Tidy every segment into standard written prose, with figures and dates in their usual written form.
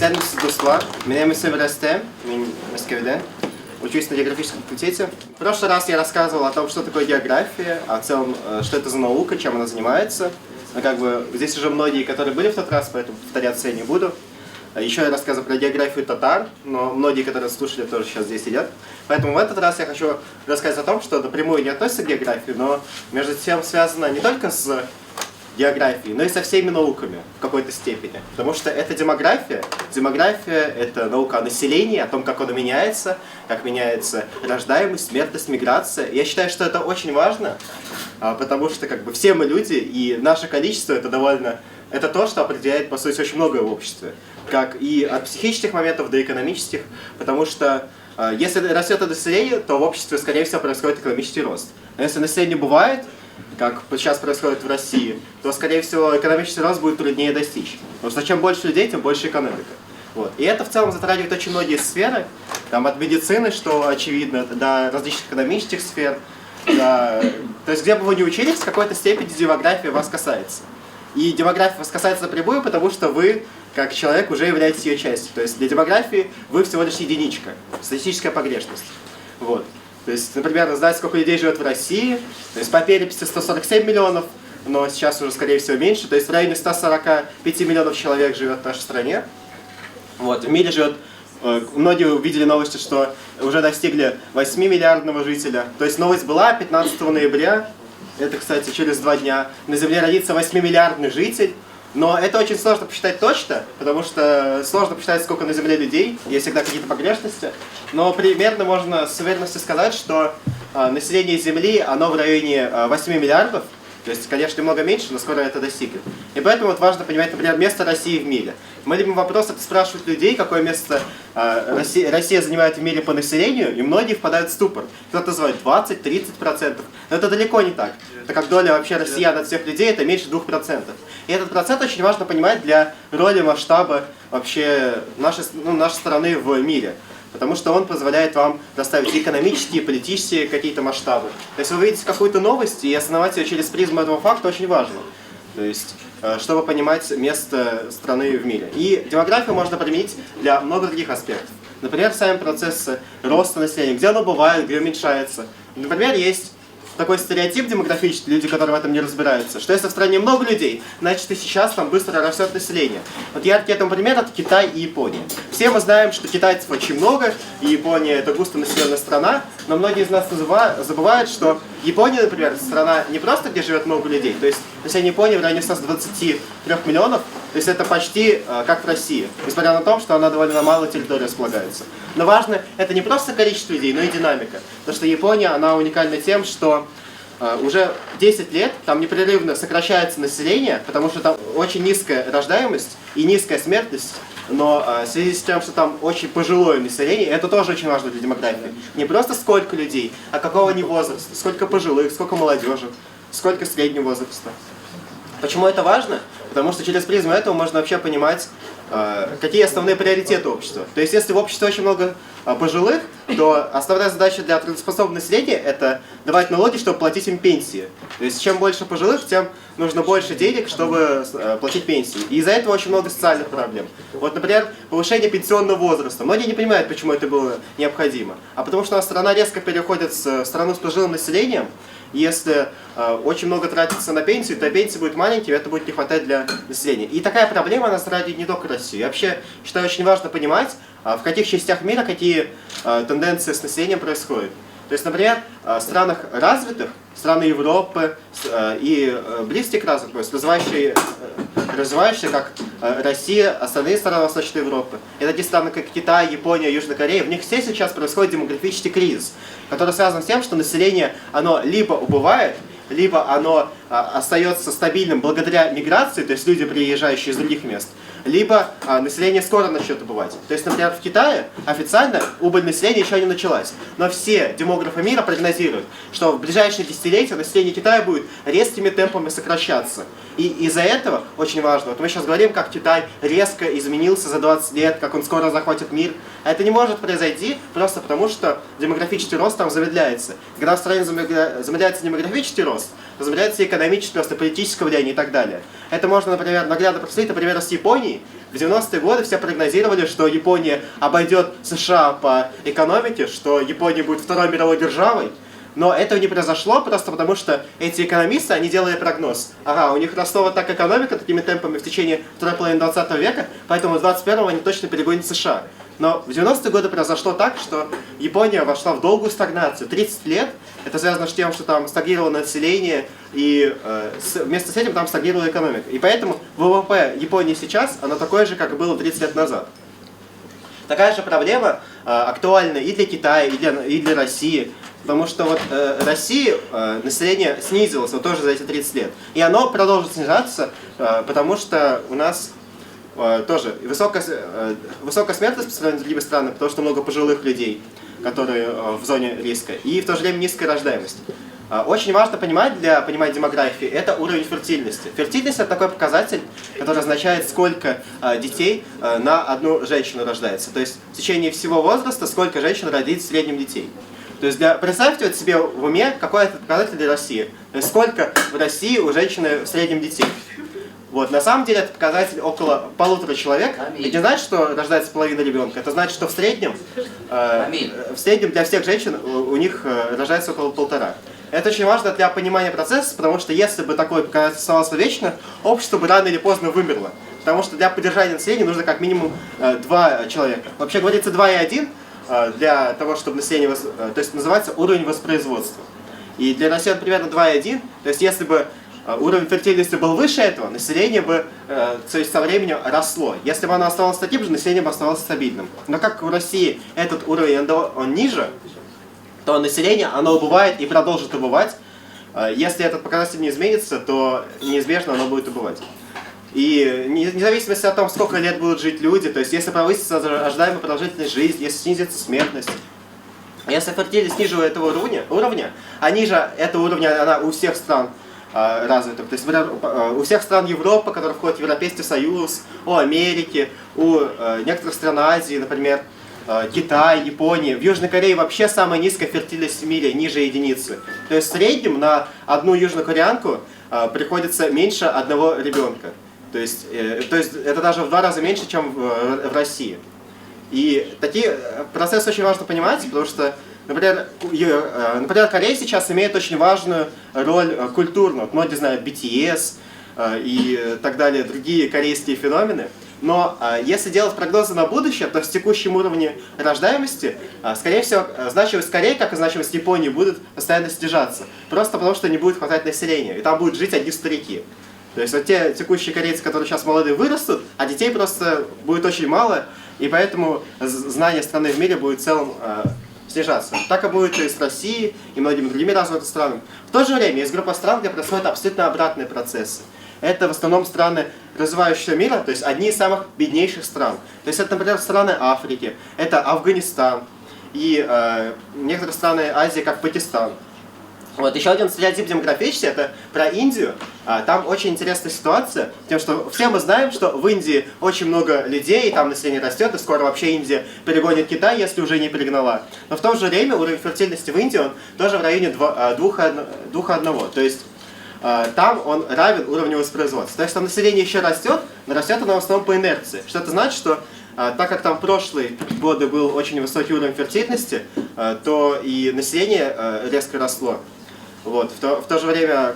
Ценность Дуслар. Меня зовут Северасте, Москве, учусь на географическом факультете. В прошлый раз я рассказывал о том, что такое география, о целом, что это за наука, чем она занимается. Но здесь уже многие, которые были в тот раз, поэтому повторяться я не буду. Еще я рассказывал про географию татар, но многие, которые слушали, тоже сейчас здесь сидят. Поэтому в этот раз я хочу рассказать о том, что напрямую не относится к географии, но между тем связано не только с географией, но и со всеми науками в какой-то степени. Потому что это демография. Демография — это наука о населении, о том, как оно меняется, как меняется рождаемость, смертность, миграция. Я считаю, что это очень важно, потому что все мы люди, и наше количество — это то, что определяет, по сути, очень многое в обществе. Как и от психических моментов до экономических, потому что если растет население, то в обществе, скорее всего, происходит экономический рост. Но если население бывает, как сейчас происходит в России, то, скорее всего, экономический рост будет труднее достичь. Потому что чем больше людей, тем больше экономика. И это в целом затрагивает очень многие сферы, от медицины, что очевидно, до различных экономических сфер. То есть, где бы вы ни учились, в какой-то степени демография вас касается. И демография вас касается напрямую, потому что вы, как человек, уже являетесь ее частью. То есть для демографии вы всего лишь единичка, статистическая погрешность. То есть, например, знать, сколько людей живет в России. То есть по переписи 147 миллионов, но сейчас уже, скорее всего, меньше. То есть в районе 145 миллионов человек живет в нашей стране. В мире живет, многие увидели новости, что уже достигли 8-миллиардного жителя. То есть новость была 15 ноября, это, кстати, через 2 дня, на Земле родится 8-миллиардный житель. Но это очень сложно посчитать точно, потому что сложно посчитать, сколько на Земле людей, есть всегда какие-то погрешности. Но примерно можно с уверенностью сказать, что население Земли, оно в районе 8 миллиардов. То есть, конечно, немного меньше, но скоро это достигнет. И поэтому важно понимать, например, место России в мире. Мы любим вопрос это спрашивать людей, какое место Россия занимает в мире по населению, и многие впадают в ступор. Кто-то называет 20-30%, но это далеко не так. Так как доля вообще россиян от всех людей это меньше 2%. И этот процент очень важно понимать для роли масштаба вообще нашей страны в мире. Потому что он позволяет вам расставить экономические, политические какие-то масштабы. То есть вы видите какую-то новость, и осознавать ее через призму этого факта очень важно. То есть, чтобы понимать место страны в мире. И демографию можно применить для много других аспектов. Например, сами процессы роста населения, где оно бывает, где уменьшается. Например, есть такой стереотип демографический, люди, которые в этом не разбираются, что если в стране много людей, значит и сейчас там быстро растет население. Яркий этому пример — это Китай и Япония. Все мы знаем, что китайцев очень много, и Япония — это густонаселенная страна, но многие из нас забывают, что Япония, например, страна не просто, где живет много людей, то есть население Японии в районе 123 миллионов, то есть это почти как в России, несмотря на то, что она довольно малой территории располагается. Но важно, это не просто количество людей, но и динамика. Потому что Япония, она уникальна тем, что уже 10 лет там непрерывно сокращается население, потому что там очень низкая рождаемость и низкая смертность, но в связи с тем, что там очень пожилое население, это тоже очень важно для демографии. Не просто сколько людей, а какого они возраста, сколько пожилых, сколько молодежи, сколько среднего возраста. Почему это важно? Потому что через призму этого можно вообще понимать, какие основные приоритеты общества. То есть, если в обществе очень много пожилых, то основная задача для трудоспособного населения — это давать налоги, чтобы платить им пенсии. То есть, чем больше пожилых, тем нужно больше денег, чтобы платить пенсии. И из-за этого очень много социальных проблем. Например, повышение пенсионного возраста. Многие не понимают, почему это было необходимо. А потому что наша страна резко переходит в страну с пожилым населением. Если очень много тратится на пенсию, то пенсия будет маленькой, и это будет не хватать для населения. И такая проблема, она затрагивает не только Россию. Я вообще считаю, очень важно понимать, в каких частях мира какие тенденции с населением происходят. То есть, например, в странах развитых, страны Европы и близких к развитым, то есть развивающие, как Россия, остальные страны Восточной Европы. И такие страны, как Китай, Япония, Южная Корея, в них все сейчас происходит демографический кризис, который связан с тем, что население, оно либо убывает, либо оно остается стабильным благодаря миграции, то есть люди, приезжающие из других мест, либо население скоро начнет убывать. То есть, например, в Китае официально убыль населения еще не началась. Но все демографы мира прогнозируют, что в ближайшие десятилетия население Китая будет резкими темпами сокращаться. И из-за этого очень важно, вот мы сейчас говорим, как Китай резко изменился за 20 лет, как он скоро захватит мир. А это не может произойти просто потому, что демографический рост там замедляется. Когда в стране замедляется демографический рост, то замедляется экономический рост, и политическое влияние и так далее. Это можно, например, наглядно посмотреть, например, с Японией. В 90-е годы все прогнозировали, что Япония обойдет США по экономике, что Япония будет второй мировой державой. Но этого не произошло просто потому, что эти экономисты, они делали прогноз. Ага, у них росла вот так экономика такими темпами в течение второй половины 20 века, поэтому в 21-м они точно перегонят США. Но в 90-е годы произошло так, что Япония вошла в долгую стагнацию. 30 лет. Это связано с тем, что там стагнировало население, и вместе с этим там стагнировала экономика. И поэтому ВВП Японии сейчас, оно такое же, как было 30 лет назад. Такая же проблема актуальна и для Китая, и для России. Потому что вот России население снизилось вот тоже за эти 30 лет. И оно продолжит снижаться, потому что у нас тоже высокая смертность по сравнению с другими странами, потому что много пожилых людей, которые в зоне риска, и в то же время низкая рождаемость. Очень важно понимать для понимания демографии, это уровень фертильности. Фертильность — это такой показатель, который означает, сколько детей на одну женщину рождается. То есть в течение всего возраста, сколько женщин родит в среднем детей. То есть представьте вот себе в уме, какой это показатель для России. То есть сколько в России у женщины в среднем детей. Вот, на самом деле это показатель около 1,5 человек. Это не значит, что рождается половина ребенка. Это значит, что в среднем для всех женщин у них рождается около 1,5. Это очень важно для понимания процесса, потому что если бы такой показатель оставался вечно, общество бы рано или поздно вымерло. Потому что для поддержания населения нужно как минимум 2 человека. Вообще говорится 2,1 для того, чтобы население, то есть называется уровень воспроизводства. И для России, примерно 2,1, то есть если бы уровень фертильности был выше этого, население бы то есть со временем росло. Если бы оно оставалось таким же, население бы оставалось стабильным. Но как в России этот уровень он ниже, то население оно убывает и продолжит убывать. Если этот показатель не изменится, то неизбежно оно будет убывать. И независимо от того, сколько лет будут жить люди, то есть если повысится ожидаемая продолжительность жизни, если снизится смертность, если фертильность ниже этого уровня, а ниже этого уровня она у всех стран развитых, то есть у всех стран Европы, которые входят в Европейский Союз, у Америки, у некоторых стран Азии, например, Китай, Япония. В Южной Корее вообще самая низкая фертильность в мире, ниже единицы. То есть в среднем на одну южнокореянку приходится меньше одного ребенка. То есть это даже в 2 раза меньше, чем в России. И такие процессы очень важно понимать, потому что, например, Корея сейчас имеет очень важную роль культурную. Многие знают BTS и так далее, другие корейские феномены. Но если делать прогнозы на будущее, то с текущим уровнем рождаемости, скорее всего, значимость Кореи, как и значимость Японии, будет постоянно снижаться. Просто потому, что не будет хватать населения, и там будут жить одни старики. То есть вот те текущие корейцы, которые сейчас молодые, вырастут, а детей просто будет очень мало, и поэтому знание страны в мире будет в целом снижаться. Так и будет и с Россией, и многими другими развитыми странами. В то же время есть группа стран, где происходят абсолютно обратные процессы. Это в основном страны развивающегося мира, то есть одни из самых беднейших стран. То есть это, например, страны Африки, это Афганистан и некоторые страны Азии, как Пакистан. Вот еще один стереотип демографический, это про Индию. Там очень интересная ситуация, тем, что все мы знаем, что в Индии очень много людей, там население растет, и скоро вообще Индия перегонит Китай, если уже не перегнала. Но в то же время уровень фертильности в Индии он тоже в районе 2,1. То есть там он равен уровню воспроизводства. То есть там население еще растет, но растет оно в основном по инерции. Что это значит, что так как там в прошлые годы был очень высокий уровень фертильности, то и население резко росло. Вот. В то же время,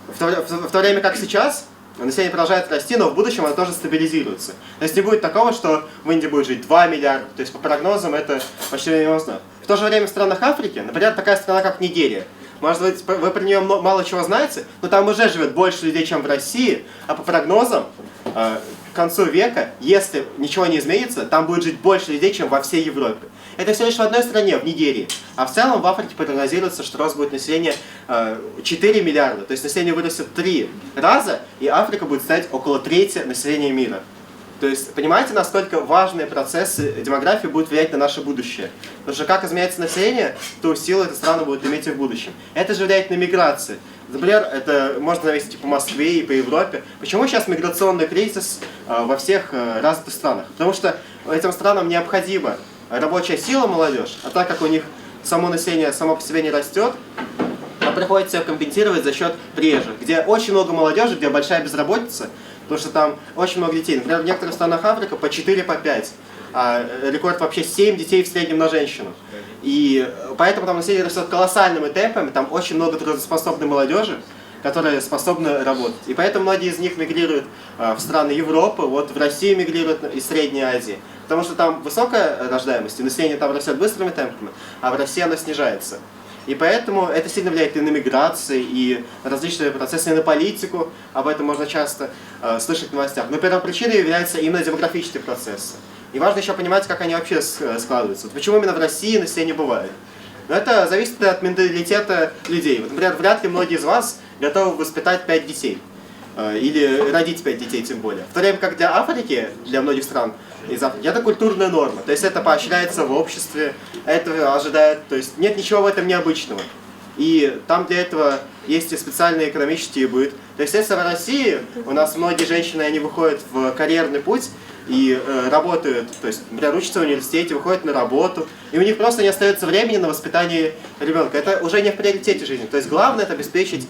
в то время как сейчас, население продолжает расти, но в будущем оно тоже стабилизируется. То есть не будет такого, что в Индии будет жить 2 миллиарда, то есть по прогнозам это почти невозможно. В то же время в странах Африки, например, такая страна, как Нигерия, может быть, вы про нее мало чего знаете, но там уже живет больше людей, чем в России, а по прогнозам, к концу века, если ничего не изменится, там будет жить больше людей, чем во всей Европе. Это все лишь в одной стране, в Нигерии. А в целом в Африке прогнозируется, что рост будет населения 4 миллиарда. То есть население вырастет 3 раза, и Африка будет стать около трети населения мира. То есть, понимаете, насколько важные процессы демографии будут влиять на наше будущее. Потому что как изменяется население, то силу эта страна будет иметь и в будущем. Это же влияет на миграцию. Например, это можно навести по Москве и по Европе. Почему сейчас миграционный кризис во всех развитых странах? Потому что этим странам необходима рабочая сила, молодежь, а так как у них само население само по себе не растет, приходится компенсировать за счет приезжих, где очень много молодежи, где большая безработица, потому что там очень много детей. Например, в некоторых странах Африки по 4, по 5. А рекорд вообще 7 детей в среднем на женщину. И поэтому там население растет колоссальными темпами, там очень много трудоспособной молодежи, которые способны работать. И поэтому многие из них мигрируют в страны Европы, вот в Россию мигрируют из Средней Азии. Потому что там высокая рождаемость, и население там растет быстрыми темпами, а в России оно снижается. И поэтому это сильно влияет и на миграции, и на различные процессы, и на политику. Об этом можно часто слышать в новостях. Но первопричиной являются именно демографические процессы. И важно еще понимать, как они вообще складываются. Вот почему именно в России население бывает. Но это зависит от менталитета людей. Вот, например, вряд ли многие из вас готовы воспитать 5 детей. Или родить 5 детей тем более. В то время как для Африки, для многих стран из Африки, это культурная норма. То есть это поощряется в обществе, это ожидает, то есть нет ничего в этом необычного. И там для этого есть и специальный экономический быт. То есть если в России у нас многие женщины, они выходят в карьерный путь и работают, то есть, например, учатся в университете, выходят на работу, и у них просто не остается времени на воспитание ребенка. Это уже не в приоритете жизни. То есть главное это обеспечить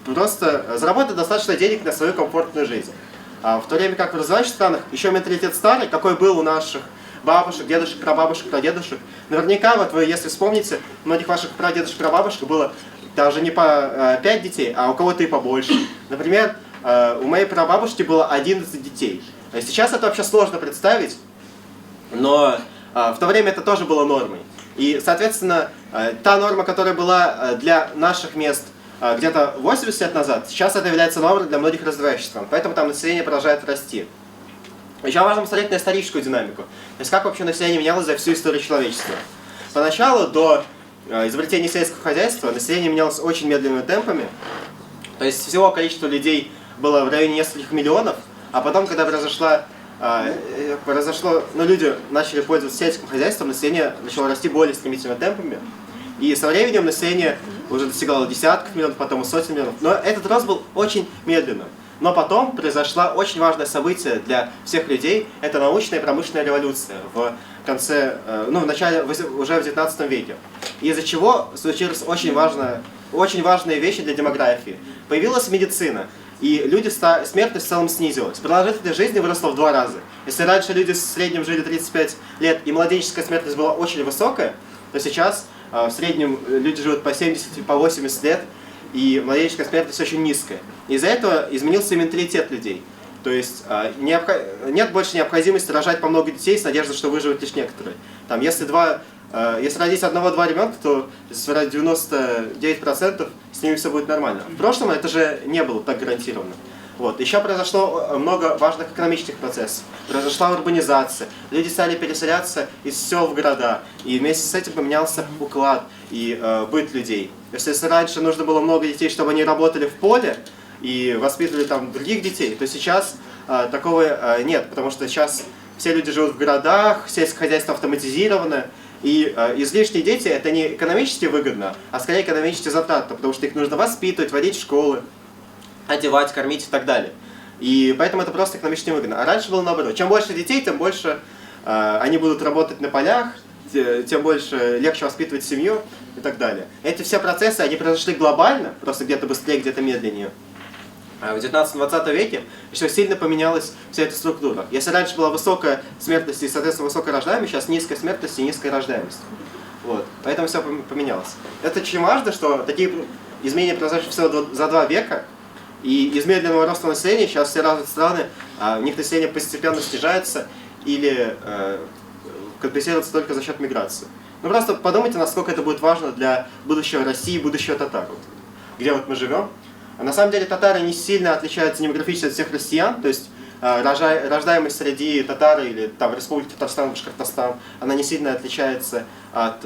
просто заработать достаточно денег на свою комфортную жизнь. А в то время как в развивающих странах еще менталитет старый, какой был у наших бабушек, дедушек, прабабушек, прадедушек. Наверняка, вот вы, если вспомните, у многих ваших прадедушек, прабабушек было даже не по 5 детей, а у кого-то и побольше. Например, у моей прабабушки было 11 детей. Сейчас это вообще сложно представить, но в то время это тоже было нормой. И, соответственно, та норма, которая была для наших мест где-то 80 лет назад, сейчас это является нормой для многих развивающих стран, поэтому там население продолжает расти. Еще важно посмотреть на историческую динамику, то есть как вообще население менялось за всю историю человечества. Поначалу, до изобретения сельского хозяйства, население менялось очень медленными темпами, то есть всего количество людей было в районе нескольких миллионов, а потом, когда люди начали пользоваться сельским хозяйством, население начало расти более стремительными темпами. И со временем население уже достигало десятков миллионов, потом и сотен миллионов. Но этот рост был очень медленным. Но потом произошло очень важное событие для всех людей. Это научная и промышленная революция в конце, в начале, уже в 19 веке. Из-за чего случились очень важные вещи для демографии. Появилась медицина. И смертность в целом снизилась. Продолжительность жизни выросла в 2 раза. Если раньше люди в среднем жили 35 лет и младенческая смертность была очень высокая, то сейчас в среднем люди живут по 70 и по 80 лет, и младенческая смертность очень низкая. Из-за этого изменился менталитет людей. То есть нет больше необходимости рожать по много детей с надеждой, что выживут лишь некоторые. Если родить 1-2 ребенка, то 99% с ними все будет нормально. В прошлом это же не было так гарантированно. Вот. Еще произошло много важных экономических процессов. Произошла урбанизация. Люди стали переселяться из сел в города. И вместе с этим поменялся уклад и быт людей. То есть если раньше нужно было много детей, чтобы они работали в поле и воспитывали там других детей, то сейчас такого нет. Потому что сейчас все люди живут в городах, сельское хозяйство автоматизировано. И излишние дети это не экономически выгодно, а скорее экономически затратно, потому что их нужно воспитывать, водить в школы, одевать, кормить и так далее. И поэтому это просто экономически выгодно. А раньше было наоборот. Чем больше детей, тем больше они будут работать на полях, тем больше легче воспитывать семью и так далее. Эти все процессы, они произошли глобально, просто где-то быстрее, где-то медленнее. В 19-20 веке еще сильно поменялась вся эта структура. Если раньше была высокая смертность и, соответственно, высокая рождаемость, сейчас низкая смертность и низкая рождаемость. Вот. Поэтому все поменялось. Это очень важно, что такие изменения произошли всего за 2 века, и из медленного роста населения сейчас все развитые страны, у них население постепенно снижается или компенсируется только за счет миграции. Ну просто подумайте, насколько это будет важно для будущего России, будущего татар. Вот, где вот мы живем. На самом деле татары не сильно отличаются демографически от всех россиян, то есть рождаемость среди татар или там Республики Татарстан, Башкортостан, она не сильно отличается от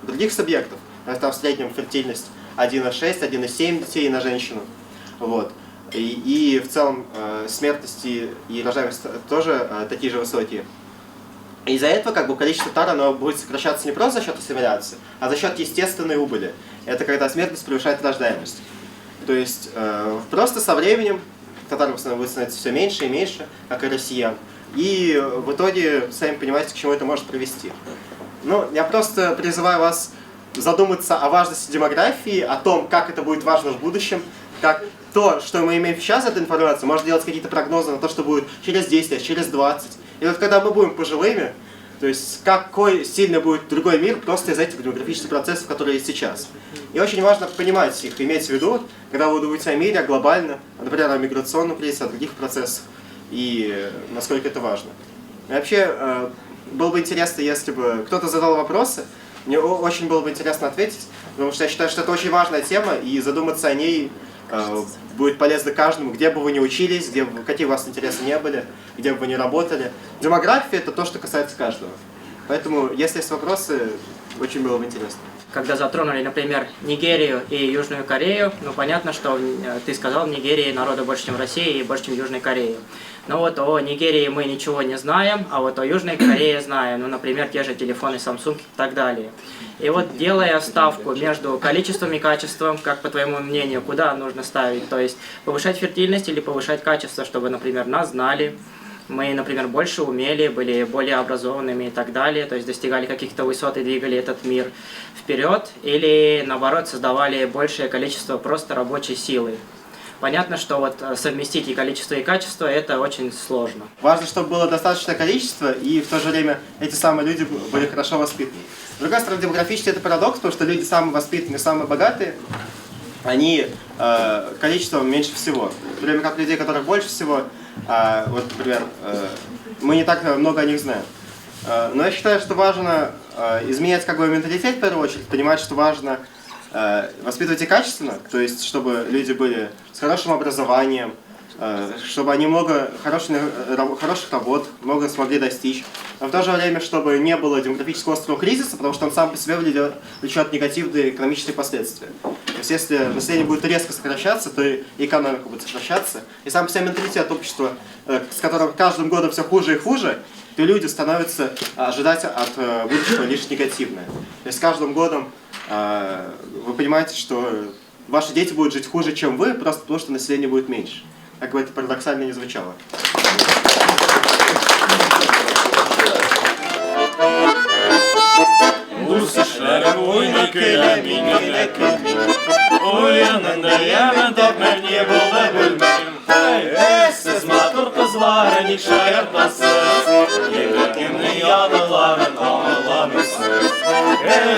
других субъектов. Там в среднем фертильность 1,6, 1,7 детей на женщину. Вот. и в целом смертность и рождаемость тоже такие же высокие. Из-за этого как бы количество тар оно будет сокращаться не просто за счет ассимиляции, а за счет естественной убыли. Это когда смертность превышает рождаемость. То есть просто со временем татар будет становиться все меньше и меньше, как и россиян. И в итоге, сами понимаете, к чему это может привести. Ну, я просто призываю вас задуматься о важности демографии, о том, как это будет важно в будущем, как то, что мы имеем сейчас, эта информация, может делать какие-то прогнозы на то, что будет через 10 лет, через 20. И вот когда мы будем пожилыми, то есть какой сильный будет другой мир просто из этих демографических процессов, которые есть сейчас. И очень важно понимать их, иметь в виду, когда вы думаете о мире, глобально, например, о миграционном кризисе, о других процессах, и насколько это важно. И вообще, было бы интересно, если бы кто-то задал вопросы, мне очень было бы интересно ответить, потому что я считаю, что это очень важная тема, и задуматься о ней будет полезно каждому, где бы вы ни учились, какие у вас интересы не были, где бы вы ни работали. Демография – это то, что касается каждого. Поэтому, если есть вопросы, очень было бы интересно. Когда затронули, например, Нигерию и Южную Корею, ну понятно, что ты сказал, в Нигерии народа больше, чем в России и больше, чем в Южной Корее. Но вот о Нигерии мы ничего не знаем, а вот о Южной Корее знаем. Ну, например, те же телефоны Samsung и так далее. И вот делая ставку между количеством и качеством, как по твоему мнению, куда нужно ставить? То есть повышать фертильность или повышать качество, чтобы, например, нас знали, мы, например, больше умели, были более образованными и так далее, то есть достигали каких-то высот и двигали этот мир вперед, или, наоборот, создавали большее количество просто рабочей силы. Понятно, что вот совместить и количество, и качество – это очень сложно. Важно, чтобы было достаточное количество, и в то же время эти самые люди были хорошо воспитаны. С другой стороны, демографически это парадокс, потому что люди самые воспитанные, самые богатые, они количеством меньше всего. В то время как людей, которых больше всего, вот, например, мы не так много о них знаем. Но я считаю, что важно изменять как бы менталитет в первую очередь, понимать, что важно воспитывать и качественно, то есть чтобы люди были с хорошим образованием, чтобы они много хороших работ, много смогли достичь, но в то же время, чтобы не было демографического острого кризиса, потому что он сам по себе влечет негативные экономические последствия. То есть если население будет резко сокращаться, то и экономика будет сокращаться, и сам по себе менталитет общества, с которым каждым годом все хуже и хуже, то люди становятся ожидать от будущего лишь негативное. То есть с каждым годом вы понимаете, что ваши дети будут жить хуже, чем вы, просто потому что население будет меньше. Как бы это парадоксально не звучало. Siz matur kızlar nikşa yapmasınız, Yüreğimli yanıların ağlamışsınız.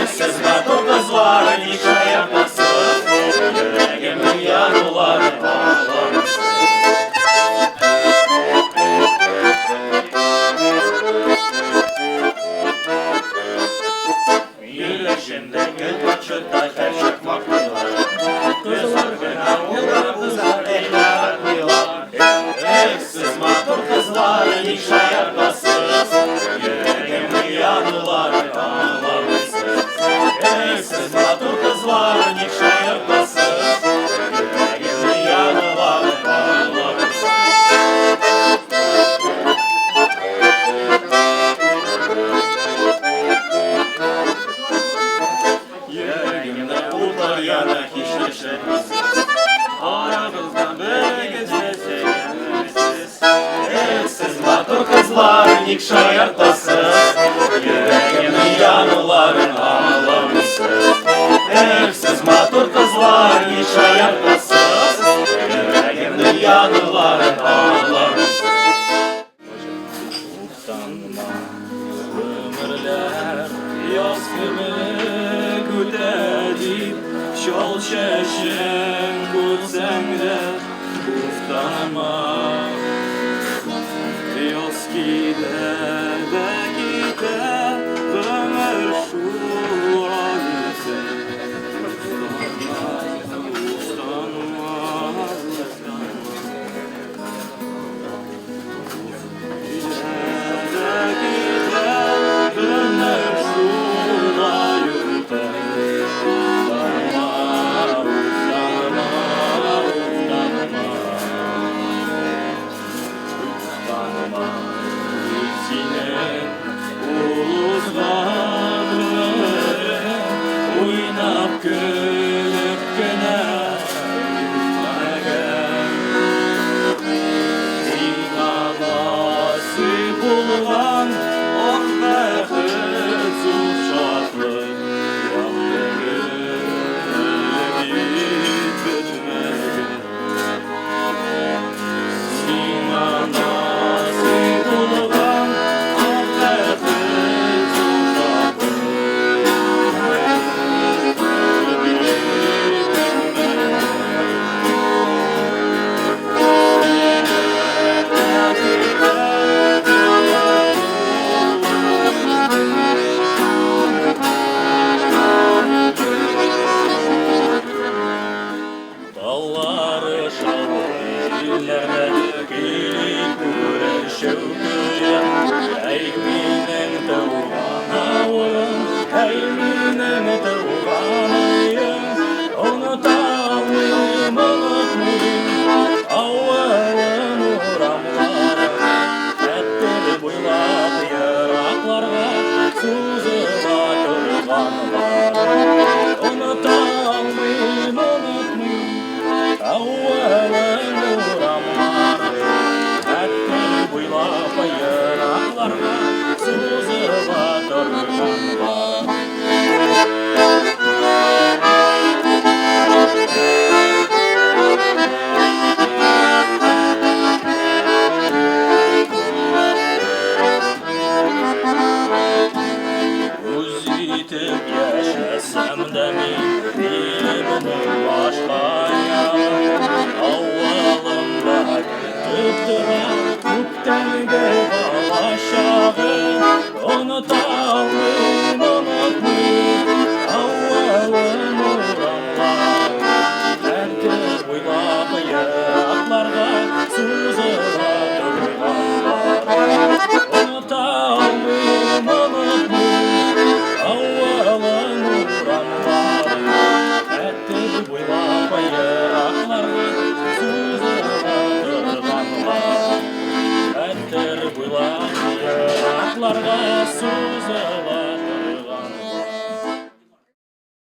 Siz matur kızlar nikşa yapmasınız, Yüreğimli yanıların ağlamışsınız. Yüreğimde gül açıkta her çakmaklılar, Kızlar gına uğra kızlar eyler kıyılar. Siz matur kızlar nikşa yapmasınız, Yüreğimli yanıları ağlamışsınız. Siz matur kızlar nikşa yapmasınız, Yüreğimli yanıları ağlamışsınız. Yüreğimde uğurlar yana hiç neşelisiniz, Aranızdan böyle geçmesi gelmesiz. Siz matur kızlar nikşa yapmasınız, Yüreğimli yanıların ağlamışsınız. Siz matur kızlar nikşa yapmasınız, Yüreğimli yanıların ağlamışsınız. Utanma ömürler yaz gibi güdedi, Şol şeşen gülsen de utanma. Yaz gider de gider, ömür şu halde. Utanma, utanma. Gider de gider, ömür şu halde. Utanma, utanma, utanma. Әй минең туган авылым, әй минең туган өйем, оныта алмыйм, онытмыйм авылым урамларын. Хәттер буйлап еракларга сузыла торган барын. Оныта алмыйм, онытмыйм авылым урамларын. Хәттер буйлап еракларга сузыла торган барын. Үз итеп яшәсәм дә мин илемнең башка ягын, авылымда көтеп тора күптәнге балачагын. Оныта алмыйм, онытмыйм авылым урамларын. Хәттер буйлап еракларга сузыла торган барын. Оныта алмыйм, онытмыйм авылым урамларын. Хәттер буйлап еракларга сузыла торган барын. Хәттер буйлап еракларга сузыла